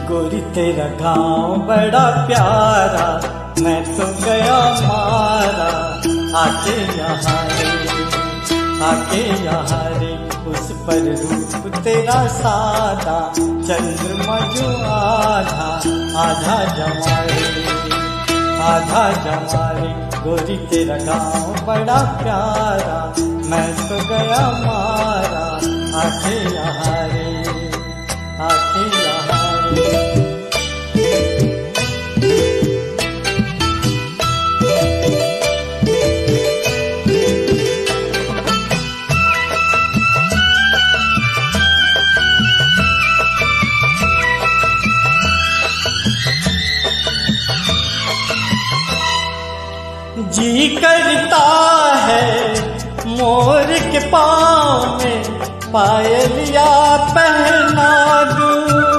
गोरी तेरा गांव बड़ा प्यारा, मैं तो गया मारा। आके यहाँ रे, आके यहाँ रे, उस पर रूप तेरा सादा, चंद्रमा जो आधा आधा जमा रे, आधा जमा रे। गोरी तेरा गांव बड़ा प्यारा, मैं तो गया मारा। आके यहाँ रे, आके यहाँ रे। जी करता है मोर के पाँव में पायलिया पहना दूं,